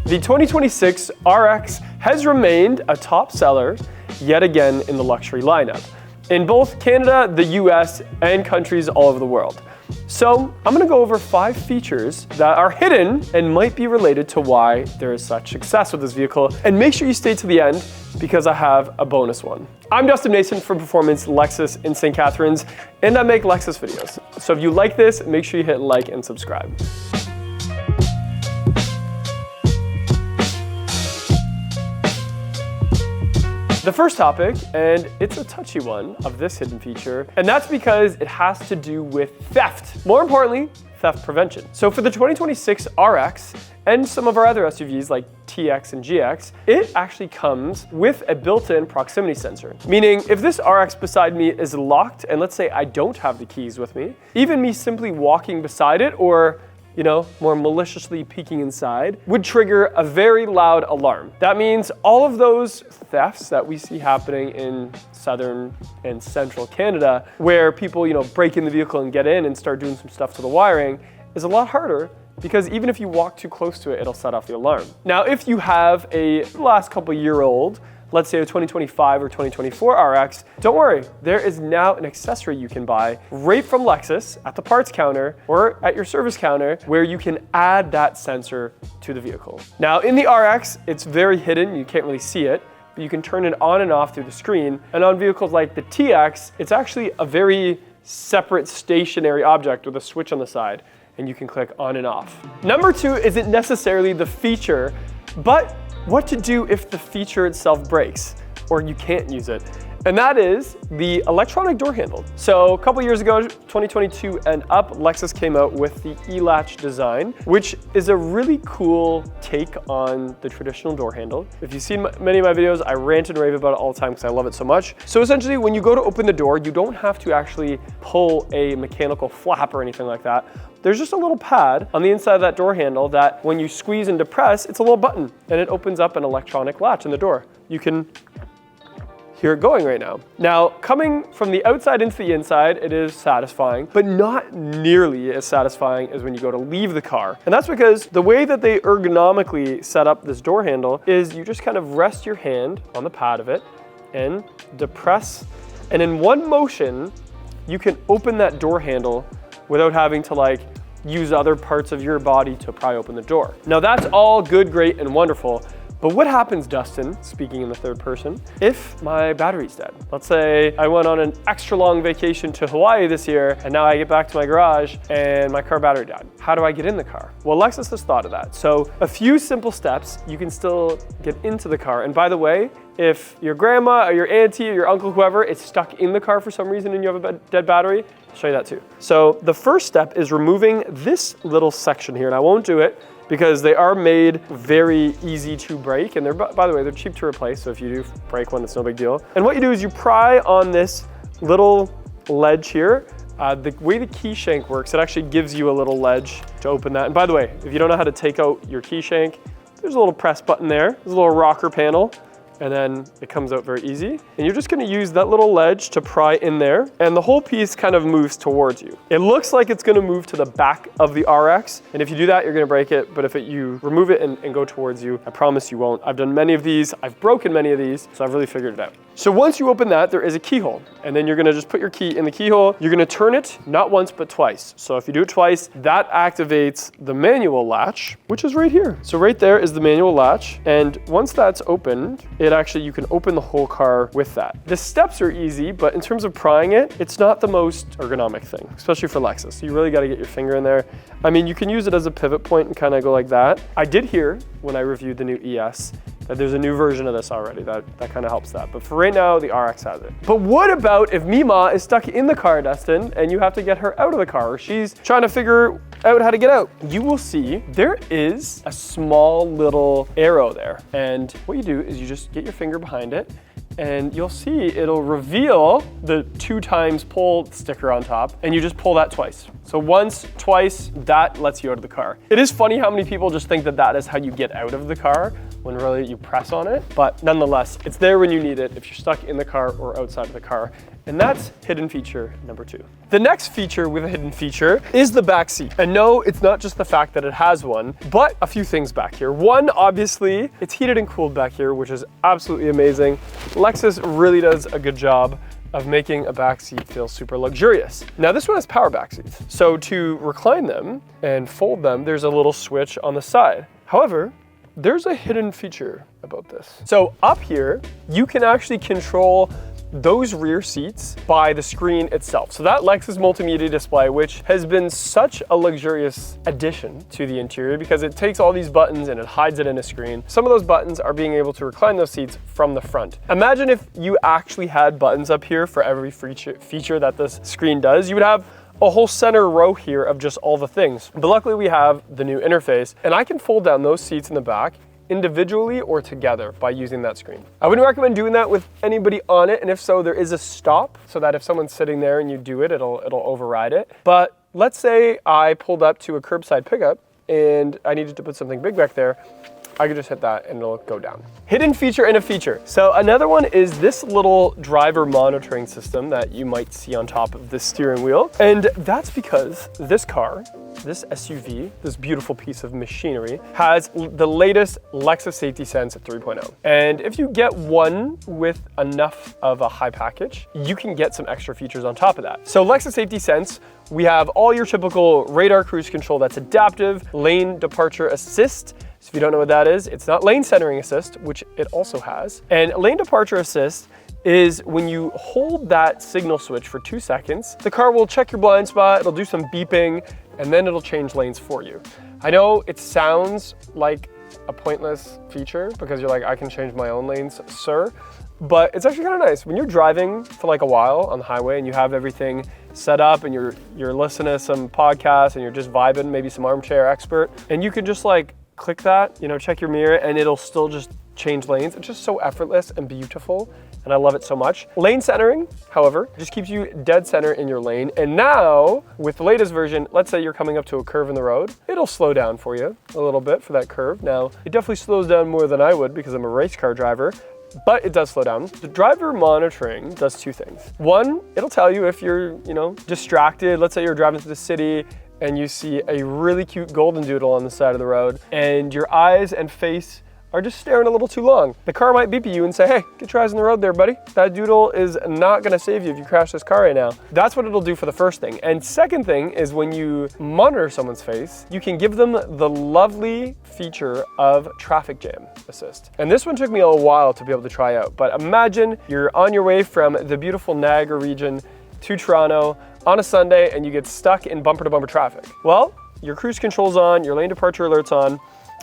The 2026 RX has remained a top seller yet again in the luxury lineup in both Canada, the US, and countries all over the world. So I'm gonna go over 5 features that are hidden and might be related to why there is such success with this vehicle. And make sure you stay to the end because I have a bonus one. I'm Dustin Mason from Performance Lexus in St. Catharines, and I make Lexus videos. So if you like this, make sure you hit like and subscribe. The first topic, and it's a touchy one of this hidden feature, and that's because it has to do with theft. More importantly, theft prevention. So for the 2026 RX and some of our other SUVs like TX and GX, it actually comes with a built-in proximity sensor. Meaning if this RX beside me is locked, and let's say I don't have the keys with me, even me simply walking beside it or more maliciously peeking inside would trigger a very loud alarm. That means all of those thefts that we see happening in southern and central Canada, where people, break in the vehicle and get in and start doing some stuff to the wiring, is a lot harder because even if you walk too close to it, it'll set off the alarm. Now, if you have a last couple year old, let's say a 2025 or 2024 RX, don't worry, there is now an accessory you can buy right from Lexus at the parts counter or at your service counter where you can add that sensor to the vehicle. Now in the RX, it's very hidden, you can't really see it, but you can turn it on and off through the screen. And on vehicles like the TX, it's actually a very separate stationary object with a switch on the side, and you can click on and off. Number 2 isn't necessarily the feature, but what to do if the feature itself breaks or you can't use it. And that is the electronic door handle. So a couple years ago, 2022 and up, Lexus came out with the e-latch design, which is a really cool take on the traditional door handle. If you've seen many of my videos, I rant and rave about it all the time because I love it so much. So essentially, when you go to open the door, you don't have to actually pull a mechanical flap or anything like that. There's just a little pad on the inside of that door handle that when you squeeze and depress, it's a little button and it opens up an electronic latch in the door. You can hear it going right now. Now, coming from the outside into the inside, it is satisfying, but not nearly as satisfying as when you go to leave the car. And that's because the way that they ergonomically set up this door handle is you just kind of rest your hand on the pad of it and depress. And in one motion, you can open that door handle without having to use other parts of your body to pry open the door. Now that's all good, great, and wonderful. But what happens, Dustin, speaking in the third person, if my battery's dead? Let's say I went on an extra long vacation to Hawaii this year, and now I get back to my garage and my car battery died. How do I get in the car? Well, Lexus has thought of that. So a few simple steps, you can still get into the car. And by the way, if your grandma or your auntie or your uncle, whoever, is stuck in the car for some reason and you have a dead battery, I'll show you that too. So the first step is removing this little section here, and I won't do it because they are made very easy to break, and by the way, they're cheap to replace, so if you do break one, it's no big deal. And what you do is you pry on this little ledge here. The way the key shank works, it actually gives you a little ledge to open that. And by the way, if you don't know how to take out your key shank, there's a little press button there. There's a little rocker panel. And then it comes out very easy. And you're just gonna use that little ledge to pry in there, and the whole piece kind of moves towards you. It looks like it's gonna move to the back of the RX, and if you do that, you're gonna break it, but if you remove it and go towards you, I promise you won't. I've done many of these, I've broken many of these, so I've really figured it out. So once you open that, there is a keyhole, and then you're gonna just put your key in the keyhole. You're gonna turn it, not once, but twice. So if you do it twice, that activates the manual latch, which is right here. So right there is the manual latch, and once that's opened, you can open the whole car with that. The steps are easy, but in terms of prying it, it's not the most ergonomic thing, especially for Lexus. You really gotta get your finger in there. I mean, you can use it as a pivot point and kind of go like that. I did hear when I reviewed the new ES that there's a new version of this already that kind of helps that. But for right now, the RX has it. But what about if Mima is stuck in the car, Dustin, and you have to get her out of the car, or she's trying to figure out how to get out? You will see there is a small little arrow there. And what you do is you just get your finger behind it, and you'll see it'll reveal the 2x pull sticker on top, and you just pull that twice. So once, twice, that lets you out of the car. It is funny how many people just think that that is how you get out of the car, when really you press on it. But nonetheless, it's there when you need it if you're stuck in the car or outside of the car. And that's hidden feature number 2. The next feature with a hidden feature is the back seat. And no, it's not just the fact that it has one, but a few things back here. One, obviously, it's heated and cooled back here, which is absolutely amazing. Lexus really does a good job of making a back seat feel super luxurious. Now this one has power back seats. So to recline them and fold them, there's a little switch on the side. However, there's a hidden feature about this. So up here, you can actually control those rear seats by the screen itself. So that Lexus multimedia display, which has been such a luxurious addition to the interior because it takes all these buttons and it hides it in a screen. Some of those buttons are being able to recline those seats from the front. Imagine if you actually had buttons up here for every feature that this screen does. You would have a whole center row here of just all the things. But luckily we have the new interface, and I can fold down those seats in the back individually or together by using that screen. I wouldn't recommend doing that with anybody on it, and if so, there is a stop so that if someone's sitting there and you do it, it'll override it. But let's say I pulled up to a curbside pickup and I needed to put something big back there, I could just hit that and it'll go down. Hidden feature in a feature. So another one is this little driver monitoring system that you might see on top of this steering wheel. And that's because this car, this SUV, this beautiful piece of machinery, has the latest Lexus Safety Sense 3.0. And if you get one with enough of a high package, you can get some extra features on top of that. So Lexus Safety Sense, we have all your typical radar cruise control that's adaptive, lane departure assist. So if you don't know what that is, it's not lane centering assist, which it also has. And lane departure assist is when you hold that signal switch for 2 seconds, the car will check your blind spot, it'll do some beeping, and then it'll change lanes for you. I know it sounds like a pointless feature because you're like, I can change my own lanes, sir. But it's actually kind of nice. When you're driving for like a while on the highway and you have everything set up and you're listening to some podcasts and you're just vibing, maybe some armchair expert, and you can just like click that, check your mirror, and it'll still just change lanes. It's just so effortless and beautiful, and I love it so much. Lane centering, however, just keeps you dead center in your lane. And now, with the latest version, let's say you're coming up to a curve in the road, it'll slow down for you a little bit for that curve. Now, it definitely slows down more than I would because I'm a race car driver, but it does slow down. The driver monitoring does 2 things. One, it'll tell you if you're, distracted. Let's say you're driving through the city and you see a really cute golden doodle on the side of the road and your eyes and face are just staring a little too long. The car might beep at you and say, hey, get your eyes on the road there, buddy. That doodle is not gonna save you if you crash this car right now. That's what it'll do for the first thing. And second thing is when you monitor someone's face, you can give them the lovely feature of traffic jam assist. And this one took me a while to be able to try out, but imagine you're on your way from the beautiful Niagara region to Toronto on a Sunday and you get stuck in bumper to bumper traffic. Well, your cruise control's on, your lane departure alert's on.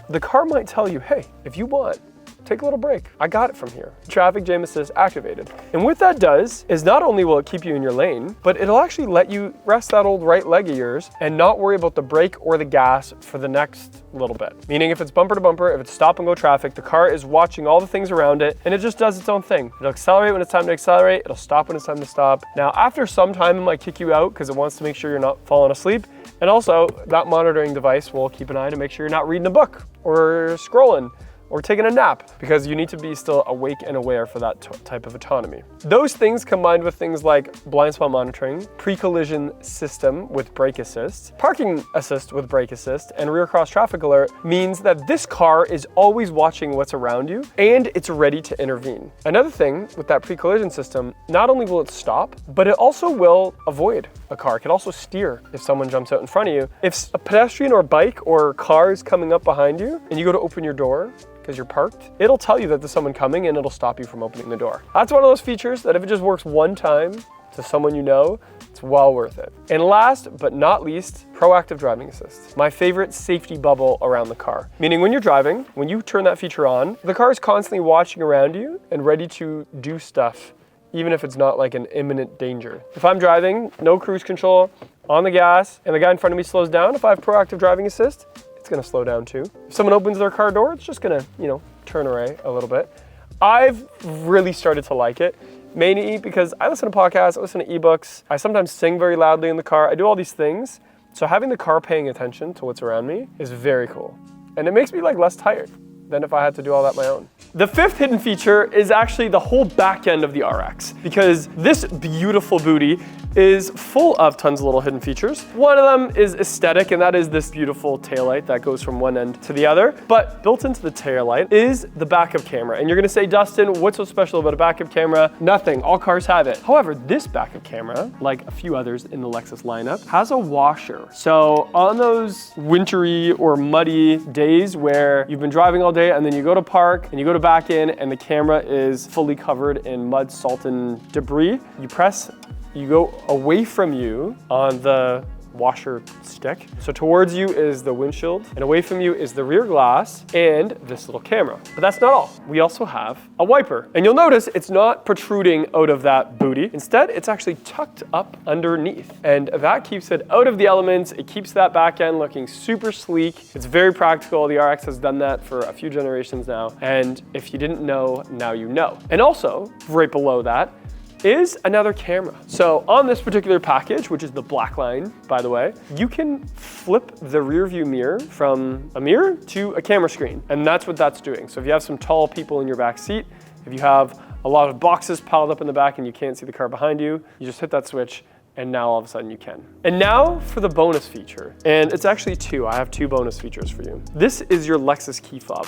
The car might tell you, hey, if you want, take a little break. I got it from here. Traffic jam assist activated. And what that does is not only will it keep you in your lane, but it'll actually let you rest that old right leg of yours and not worry about the brake or the gas for the next little bit. Meaning if it's bumper to bumper, if it's stop and go traffic, the car is watching all the things around it and it just does its own thing. It'll accelerate when it's time to accelerate, it'll stop when it's time to stop. Now, after some time, it might kick you out because it wants to make sure you're not falling asleep. And also, that monitoring device will keep an eye to make sure you're not reading a book or scrolling or taking a nap, because you need to be still awake and aware for that type of autonomy. Those things combined with things like blind spot monitoring, pre-collision system with brake assist, parking assist with brake assist, and rear cross traffic alert means that this car is always watching what's around you and it's ready to intervene. Another thing with that pre-collision system, not only will it stop, but it also will avoid a car. It can also steer if someone jumps out in front of you. If a pedestrian or bike or car is coming up behind you and you go to open your door, because you're parked, it'll tell you that there's someone coming and it'll stop you from opening the door. That's one of those features that if it just works one time to someone you know, it's well worth it. And last but not least, proactive driving assist. My favorite safety bubble around the car. Meaning when you're driving, when you turn that feature on, the car is constantly watching around you and ready to do stuff, even if it's not like an imminent danger. If I'm driving, no cruise control, on the gas, and the guy in front of me slows down, if I have proactive driving assist, it's gonna slow down too. If someone opens their car door, it's just gonna, turn away a little bit. I've really started to like it, mainly because I listen to podcasts, I listen to ebooks, I sometimes sing very loudly in the car, I do all these things. So having the car paying attention to what's around me is very cool. And it makes me less tired. than if I had to do all that my own. The fifth hidden feature is actually the whole back end of the RX, because this beautiful booty is full of tons of little hidden features. One of them is aesthetic, and that is this beautiful taillight that goes from one end to the other. But built into the taillight is the backup camera. And you're gonna say, Dustin, what's so special about a backup camera? Nothing, all cars have it. However, this backup camera, like a few others in the Lexus lineup, has a washer. So on those wintry or muddy days where you've been driving all day and then you go to park and you go to back in and the camera is fully covered in mud, salt, and debris, you go away from you on the washer stick. So towards you is the windshield, and away from you is the rear glass and this little camera. But that's not all. We also have a wiper. And you'll notice it's not protruding out of that booty. Instead, it's actually tucked up underneath. And that keeps it out of the elements. It keeps that back end looking super sleek. It's very practical. The RX has done that for a few generations now. And if you didn't know, now you know. And also, right below that, is another camera. So on this particular package, which is the black line, by the way, you can flip the rear view mirror from a mirror to a camera screen. And that's what that's doing. So if you have some tall people in your back seat, if you have a lot of boxes piled up in the back and you can't see the car behind you, you just hit that switch and now all of a sudden you can. And now for the bonus feature. And it's actually two. I have two bonus features for you. This is your Lexus key fob.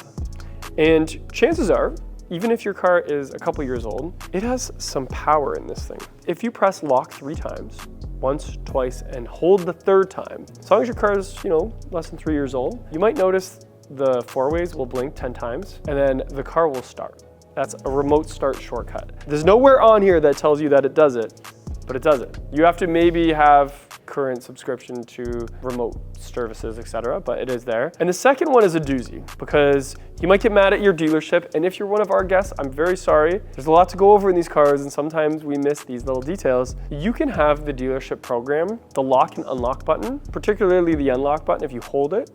And chances are, even if your car is a couple years old, it has some power in this thing. If you press lock 3 times, once, twice, and hold the third time, as long as your car is, less than 3 years old, you might notice the four-ways will blink 10 times, and then the car will start. That's a remote start shortcut. There's nowhere on here that tells you that it does it, but it does it. You have to maybe have current subscription to remote services, etc., but it is there. And the second one is a doozy, because you might get mad at your dealership, and if you're one of our guests, I'm very sorry. There's a lot to go over in these cars, and sometimes we miss these little details. You can have the dealership program the lock and unlock button, particularly the unlock button. If you hold it,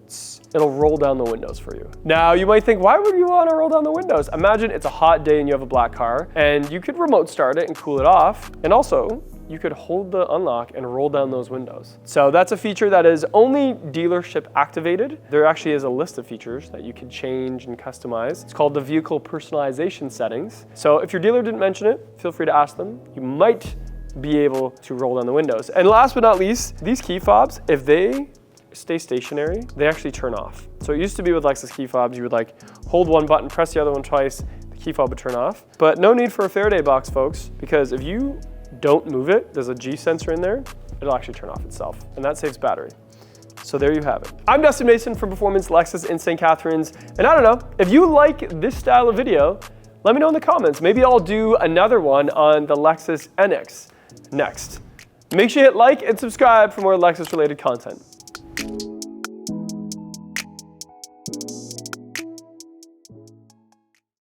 it'll roll down the windows for you. Now, you might think, why would you want to roll down the windows? Imagine it's a hot day and you have a black car, and you could remote start it and cool it off, and also, you could hold the unlock and roll down those windows. So that's a feature that is only dealership activated. There actually is a list of features that you can change and customize. It's called the vehicle personalization settings. So if your dealer didn't mention it, feel free to ask them. You might be able to roll down the windows. And last but not least, these key fobs, if they stay stationary, they actually turn off. So it used to be with Lexus key fobs, you would hold one button, press the other one twice, the key fob would turn off. But no need for a Faraday box, folks, because if you don't move it, there's a G sensor in there, it'll actually turn off itself, and that saves battery. So there you have it. I'm Dustin Mason from Performance Lexus in St. Catharines, and I don't know, if you like this style of video, let me know in the comments. Maybe I'll do another one on the Lexus NX next. Make sure you hit like and subscribe for more Lexus related content.